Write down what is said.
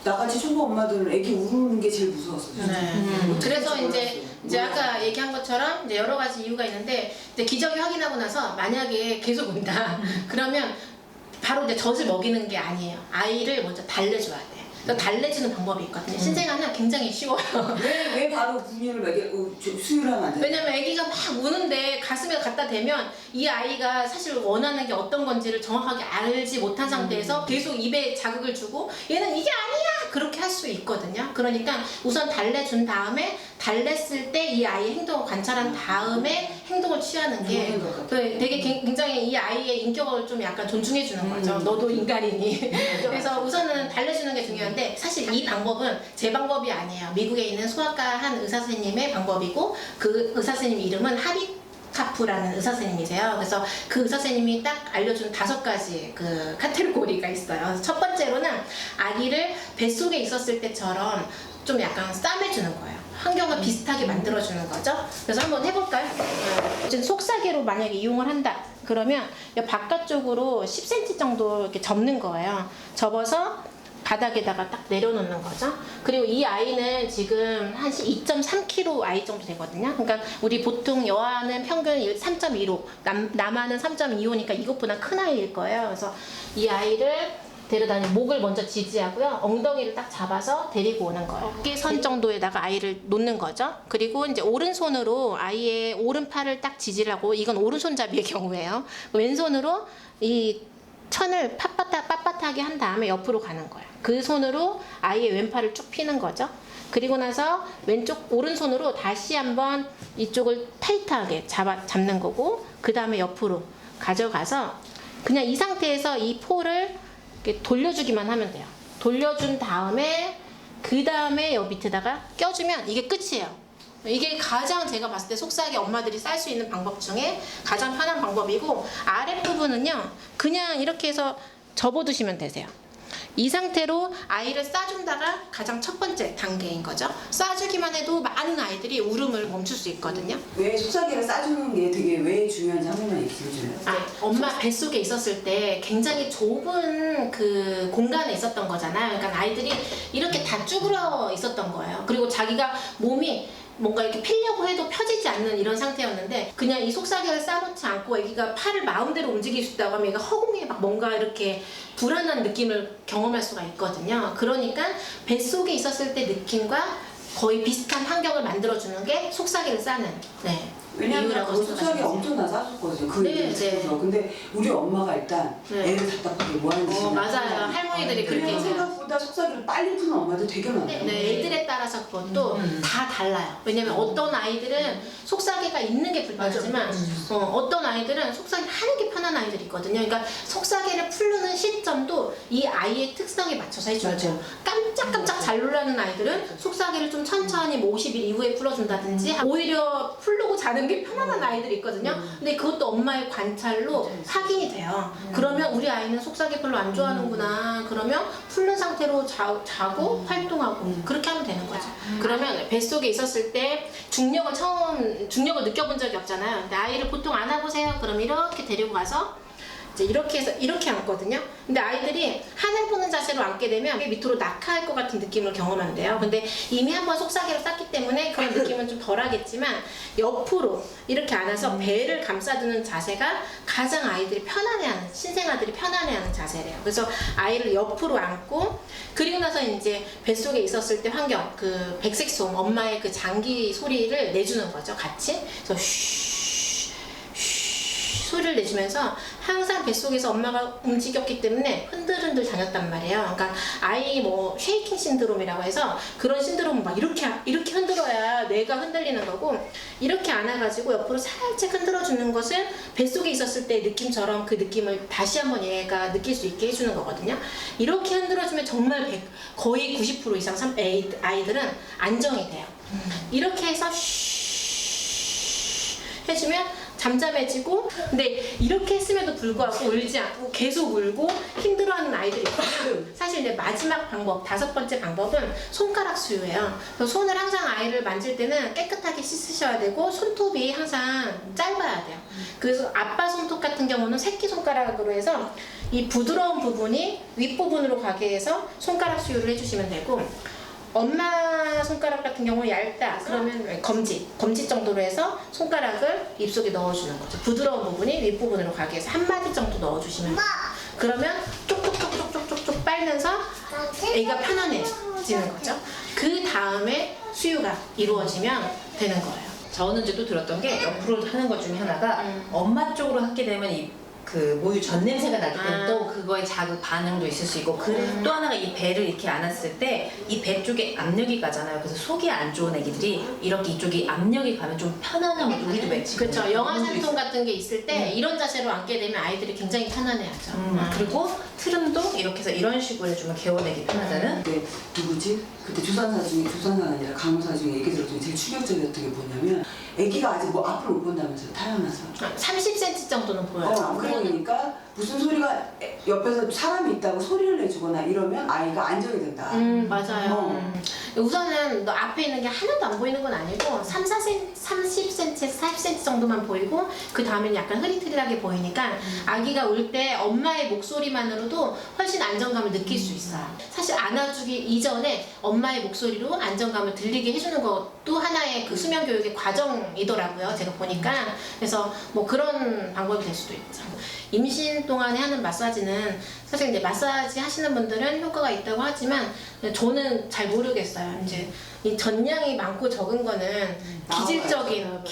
나같이 초보 엄마들은 애기 우는 게 제일 무서웠어요. 그래서 이제 아까 얘기한 것처럼 이제 여러 가지 이유가 있는데 이제 기저귀 확인하고 나서 만약에 계속 운다 그러면 바로 이제 젖을 먹이는 게 아니에요. 아이를 먼저 달래줘야 돼. 그래서 달래주는 방법이 있거든요. 신생아는 굉장히 쉬워요. 왜 바로 분유를 수유를 하면 안 돼요? 왜냐면 아기가 막 우는데 가슴에 갖다 대면 이 아이가 사실 원하는 게 어떤 건지를 정확하게 알지 못한 상태에서 계속 입에 자극을 주고 얘는 이게 아니야! 그렇게 할 수 있거든요. 그러니까 우선 달래준 다음에 달랬을 때 이 아이의 행동을 관찰한 다음에 행동을 취하는 게 되게 굉장히 이 아이의 인격을 좀 약간 존중해 주는 거죠. 너도 인간이니. 그래서 우선은 달래주는 게 중요한데 사실 이 방법은 제 방법이 아니에요. 미국에 있는 소아과 한 의사 선생님의 방법이고 그 의사 선생님 이름은 카프라는 의사 선생님이세요. 그래서 그 의사 선생님이 딱 알려준 5가지 그 카테고리가 있어요. 그래서 첫 번째로는 아기를 뱃속에 있었을 때처럼 좀 약간 싸매주는 거예요. 환경을 비슷하게 만들어주는 거죠. 그래서 한번 해볼까요? 지금 속사계로 만약에 이용을 한다. 그러면 바깥쪽으로 10cm 정도 이렇게 접는 거예요. 접어서 바닥에다가 딱 내려놓는 거죠. 그리고 이 아이는 지금 한 2.3kg 아이 정도 되거든요. 그러니까 우리 보통 여아는 평균 3.15, 남아는 3.25니까 이것보다 큰 아이일 거예요. 그래서 이 아이를 데려다니 목을 먼저 지지하고요. 엉덩이를 딱 잡아서 데리고 오는 거예요. 어깨선 정도에다가 아이를 놓는 거죠. 그리고 이제 오른손으로 아이의 오른팔을 딱 지지를 하고 이건 오른손잡이의 경우예요. 왼손으로 이 천을 빳빳하게 한 다음에 옆으로 가는 거예요. 그 손으로 아이의 왼팔을 쭉 피는 거죠. 그리고 나서 오른손으로 다시 한번 이쪽을 타이트하게 잡는 거고 그 다음에 옆으로 가져가서 그냥 이 상태에서 이 포를 이렇게 돌려주기만 하면 돼요. 돌려준 다음에 그 다음에 여 밑에다가 껴주면 이게 끝이에요. 이게 가장 제가 봤을 때 속삭이 엄마들이 쌀 수 있는 방법 중에 가장 편한 방법이고 아랫부분은요 그냥 이렇게 해서 접어두시면 되세요. 이 상태로 아이를 싸준다가 가장 첫 번째 단계인 거죠. 싸주기만 해도 많은 아이들이 울음을 멈출 수 있거든요. 왜 속삭이를 싸주는 게 되게 왜 중요한지 한 번만 얘기해 주세요. 엄마 뱃속에 있었을 때 굉장히 좁은 그 공간에 있었던 거잖아요. 그러니까 아이들이 이렇게 다 쭈그러 있었던 거예요. 그리고 자기가 몸이 뭔가 이렇게 피려고 해도 펴지지 않는 이런 상태였는데 그냥 이 속삭이를 싸놓지 않고 애기가 팔을 마음대로 움직일 수 있다고 하면 얘가 허공에 막 뭔가 이렇게 불안한 느낌을 경험할 수가 있거든요. 그러니까 뱃속에 있었을 때 느낌과 거의 비슷한 환경을 만들어주는 게 속삭이를 싸는 왜냐면 그 속삭이 엄청 나 싸줬거든요. 그 얘기를 듣고서. 근데 우리 엄마가 일단 애를 답답하게 뭐 하는 짓이냐. 맞아요. 할머니들이 그렇게 생각보다 속삭이를 빨리 푸는 엄마들 되게 많아요. 애들에 따라서 그것도 다 달라요. 왜냐면 어떤 아이들은 속삭이가 있는 게 불편하지만 어떤 아이들은 속삭이 하는 게 편한 아이들이 있거든요. 그러니까 속삭이를 풀는 시점도 이 아이의 특성에 맞춰서 해줘야죠. 깜짝깜짝 잘 놀라는 아이들은 속삭이를 좀 천천히 50일 이후에 풀어준다든지 오히려 풀르고 자는 게 편안한 아이들이 있거든요. 근데 그것도 엄마의 관찰로 확인이 돼요. 그러면 우리 아이는 속삭이 별로 안 좋아하는구나. 그러면 풀는 상태로 자고 활동하고 그렇게 하면 되는 거죠. 그러면 뱃속에 있었을 때 중력을 느껴본 적이 없잖아요. 근데 아이를 보통 안아보세요. 그럼 이렇게 데리고 가서 이제 이렇게 해서 이렇게 앉거든요. 근데 아이들이 하늘 보는 자세로 앉게 되면 밑으로 낙하할 것 같은 느낌을 경험한대요. 근데 이미 한번 속삭이를 쌌기 때문에 그런 느낌은 좀 덜하겠지만 옆으로 이렇게 안아서 배를 감싸두는 자세가 가장 아이들이 편안해하는 신생아들이 편안해하는 자세래요. 그래서 아이를 옆으로 안고 그리고 나서 이제 뱃속에 있었을 때 환경 그 백색 소음 엄마의 그 장기 소리를 내주는 거죠. 같이. 그래서 소리를 내주면서 항상 뱃속에서 엄마가 움직였기 때문에 흔들흔들 다녔단 말이에요. 그러니까 아이 뭐 쉐이킹 신드롬이라고 해서 그런 신드롬은 막 이렇게 흔들어야 뇌가 흔들리는 거고 이렇게 안아가지고 옆으로 살짝 흔들어주는 것은 뱃속에 있었을 때 느낌처럼 그 느낌을 다시 한번 얘가 느낄 수 있게 해주는 거거든요. 이렇게 흔들어주면 정말 거의 90% 이상 아이들은 안정이 돼요. 이렇게 해서 해주면 잠잠해지고 근데 이렇게 했음에도 불구하고 울지 않고 계속 울고 힘들어하는 아이들이 있거든요. 사실 이제 마지막 방법 5번째 방법은 손가락 수유예요. 그래서 손을 항상 아이를 만질 때는 깨끗하게 씻으셔야 되고 손톱이 항상 짧아야 돼요. 그래서 아빠 손톱 같은 경우는 새끼손가락으로 해서 이 부드러운 부분이 윗부분으로 가게 해서 손가락 수유를 해주시면 되고, 엄마 손가락 같은 경우 얇다 그러면 검지 정도로 해서 손가락을 입속에 넣어주는 거죠. 부드러운 부분이 윗부분으로 가게 해서 한 마디 정도 넣어주시면 돼요. 그러면 쪽쪽쪽쪽쪽쪽쪽 빨면서 애가 편안해지는 거죠. 그 다음에 수유가 이루어지면 되는 거예요. 저는 이제 또 들었던 게 옆으로 하는 것 중에 하나가 엄마 쪽으로 하게 되면 그 모유 전 냄새가 나기 때문에 또 그거에 자극 반응도 있을 수 있고, 또 하나가 이 배를 이렇게 안았을 때 이 배 쪽에 압력이 가잖아요. 그래서 속이 안 좋은 애기들이 이렇게 이쪽이 압력이 가면 좀 편안함을 우리도 맺지. 그렇죠. 영아산통 같은 게 있을 때 이런 자세로 앉게 되면 아이들이 굉장히 편안해하죠. 그리고 트름도 이렇게 해서 이런 식으로 해주면 개원하기 편하다는. 그때 누구지? 그때 조산사가 아니라 간호사 중에 얘기 들었더니 제일 충격적이었던 게 뭐냐면 아기가 아직 뭐 앞을 못 본다면서 태어나서 30cm 정도는 보여요. 그러니까 무슨 소리가 옆에서 사람이 있다고 소리를 내주거나 이러면 아이가 안정이 된다. 맞아요. 우선은 너 앞에 있는 게 하나도 안 보이는 건 아니고 30cm에서 40cm 정도만 보이고, 그 다음에는 약간 흐릿흐릿하게 보이니까 아기가 울 때 엄마의 목소리만으로도 훨씬 안정감을 느낄 수 있어요. 사실 안아주기 이전에 엄마의 목소리로 안정감을 들리게 해주는 것도 하나의 그 수면 교육의 과정이더라고요. 제가 보니까. 그래서 뭐 그런 방법이 될 수도 있죠. 임신 동안에 하는 마사지는 사실 이제 마사지 하시는 분들은 효과가 있다고 하지만 저는 잘 모르겠어요. 이제 이 전량이 많고 적은 거는 기질적인